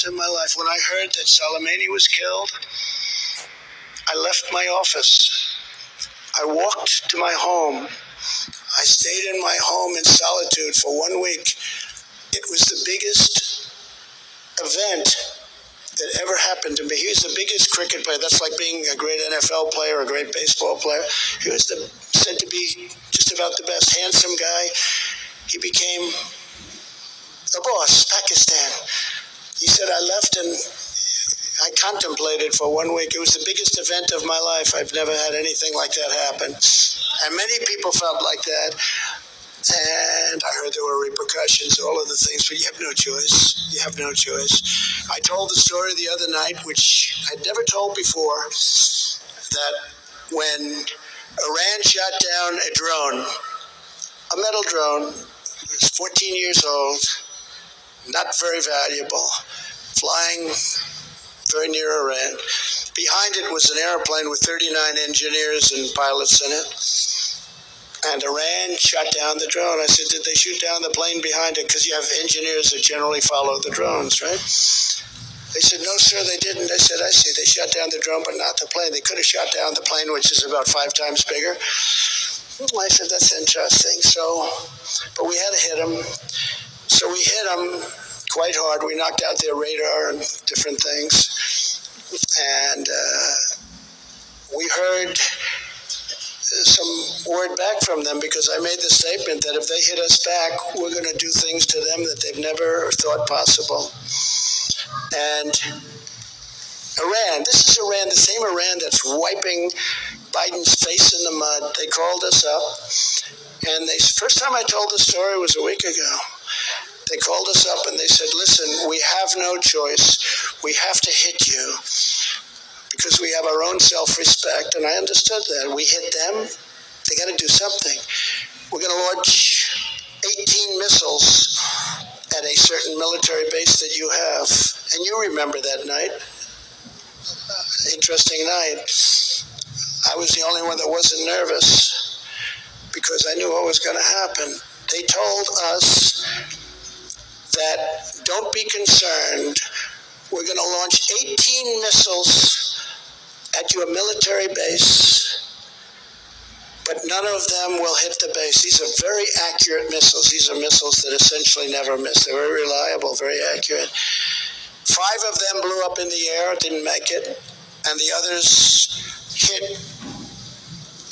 of my life. When I heard that Soleimani was killed, I left my office. I walked to my home. I stayed in my home in solitude for 1 week. It was the biggest event that ever happened to me. He was the biggest cricket player. That's like being a great NFL player, a great baseball player. He was said to be just about the best, handsome guy. He became the boss, Pakistan. He said, I left and I contemplated for 1 week. It was the biggest event of my life. I've never had anything like that happen. And many people felt like that. And I heard there were repercussions, all of the things, but you have no choice. You have no choice. I told the story the other night, which I'd never told before, that when Iran shot down a drone, a metal drone, it was 14 years old, not very valuable, flying very near Iran. Behind it was an airplane with 39 engineers and pilots in it. And Iran shot down the drone. I said, did they shoot down the plane behind it? Because you have engineers that generally follow the drones, right? They said, no, sir, they didn't. I said, I see. They shot down the drone, but not the plane. They could have shot down the plane, which is about 5 times bigger. I said, that's interesting. But we had to hit them. So we hit them quite hard. We knocked out their radar and different things. And we heard some word back from them, because I made the statement that if they hit us back, we're going to do things to them that they've never thought possible. And Iran, this is Iran, the same Iran that's wiping Biden's face in the mud. They called us up, and first time I told the story was a week ago. They called us up and they said, listen, we have no choice. We have to hit you, because we have our own self-respect. And I understood that. We hit them, they got to do something. We're going to launch 18 missiles at a certain military base that you have. And you remember that night. Interesting night. I was the only one that wasn't nervous, because I knew what was going to happen. They told us that don't be concerned. We're going to launch 18 missiles at your military base, but none of them will hit the base. These are very accurate missiles. These are missiles that essentially never miss. They're very reliable, very accurate. 5 of them blew up in the air, didn't make it, and the others hit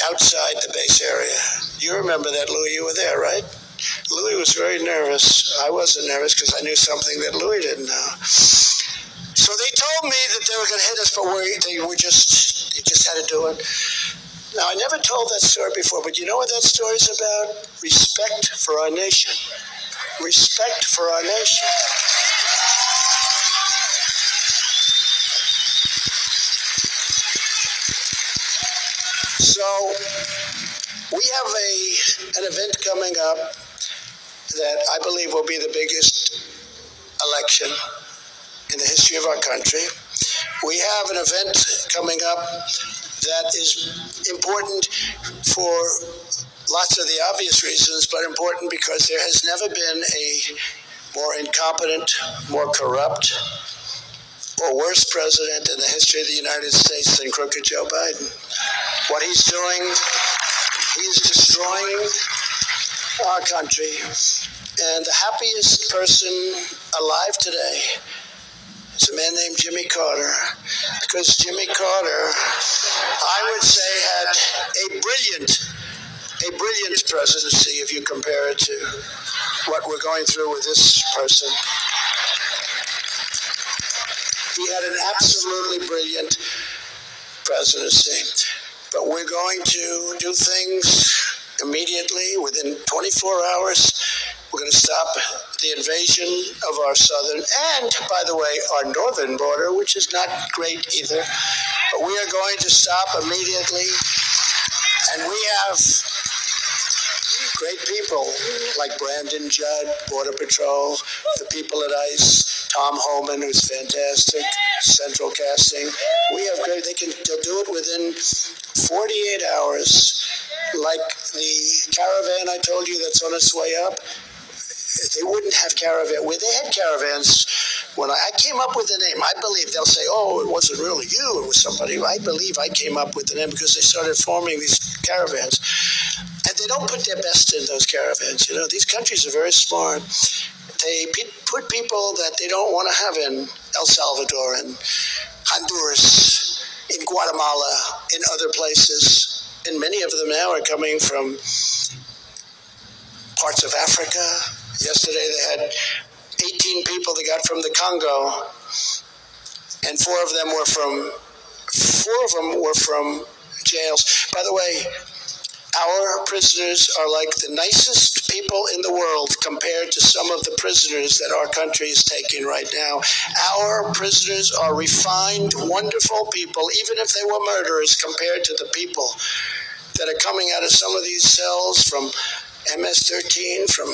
outside the base area. You remember that, Louis? You were there, right? Louis was very nervous. I wasn't nervous because I knew something that Louis didn't know. So they told me that they were going to hit us, but they just had to do it. Now, I never told that story before, but you know what that story is about? Respect for our nation. Respect for our nation. So we have an event coming up that I believe will be the biggest election in the history of our country. We have an event coming up that is important for lots of the obvious reasons, but important because there has never been a more incompetent, more corrupt, or worse president in the history of the United States than crooked Joe Biden. What he's doing, he's destroying our country. And the happiest person alive today is a man named Jimmy Carter, because Jimmy Carter, I would say, had a brilliant presidency if you compare it to what we're going through with this person. He had an absolutely brilliant presidency. But we're going to do things immediately, within 24 hours. We're going to stop the invasion of our southern and, by the way, our northern border, which is not great either. But we are going to stop immediately. And we have great people like Brandon Judd, Border Patrol, the people at ICE, Tom Homan, who's fantastic, Central Casting. We have great, they'll do it within 48 hours. Like the caravan I told you that's on its way up, they wouldn't have caravan. Well, they had caravans When I came up with the name, I believe they'll say, oh, it wasn't really you, it was somebody. I believe I came up with the name because they started forming these caravans. And they don't put their best in those caravans. These countries are very smart. They put people that they don't want to have in El Salvador and Honduras, in Guatemala, in other places. And many of them now are coming from parts of Africa. Yesterday they had 18 people they got from the Congo, and four of them were from jails. By the way, our prisoners are like the nicest people in the world compared to some of the prisoners that our country is taking right now. Our prisoners are refined, wonderful people, even if they were murderers, compared to the people that are coming out of some of these cells from MS-13, from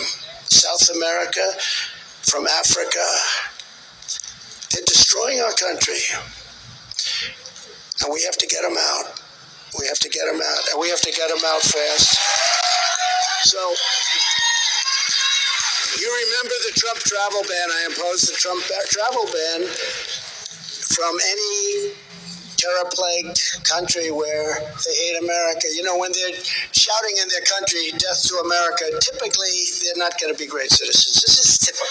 South America, from Africa. They're destroying our country. And we have to get them out. We have to get them out, and we have to get them out fast. So, you remember the Trump travel ban. I imposed the Trump travel ban from any terror-plagued country where they hate America. When they're shouting in their country, death to America, typically they're not going to be great citizens. This is typical.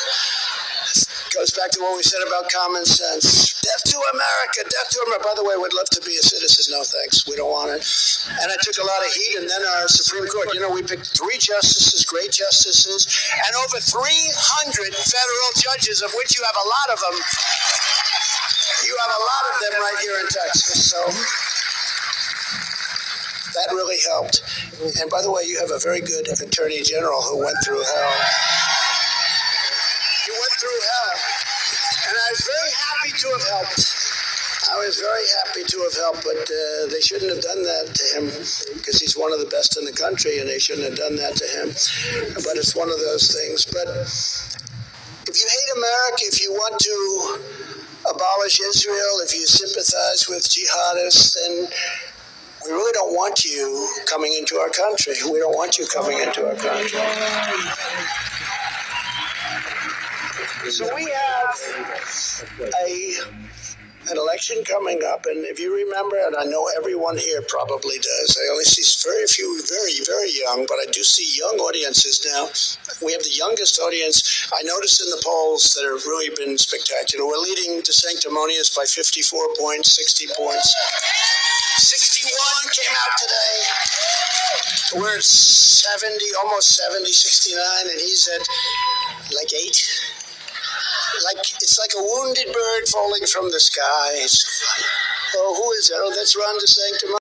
Goes back to what we said about common sense. Death to America, death to America. By the way, we'd love to be a citizen. No thanks, we don't want it. And I took a lot of heat, and then our Supreme Court, we picked 3 justices, great justices, and over 300 federal judges, of which you have a lot of them. You have a lot of them right here in Texas, so that really helped. And by the way, you have a very good Attorney General who went through hell. He went through hell. And I was very happy to have helped. But they shouldn't have done that to him because he's one of the best in the country, and they shouldn't have done that to him. But it's one of those things. But if you hate America, if you want to abolish Israel, if you sympathize with jihadists, then we really don't want you coming into our country. We don't want you coming into our country. So we have an election coming up, and if you remember, and I know everyone here probably does, I only see very few, very, very young, but I do see young audiences now. We have the youngest audience. I noticed in the polls that have really been spectacular. We're leading De Sanctimonious by 54 points, 60 points. 61 came out today. We're at 70, almost 70, 69, and he's at like 8. It's like a wounded bird falling from the skies. Oh, who is that? Oh, that's Ron De Sanctimonious.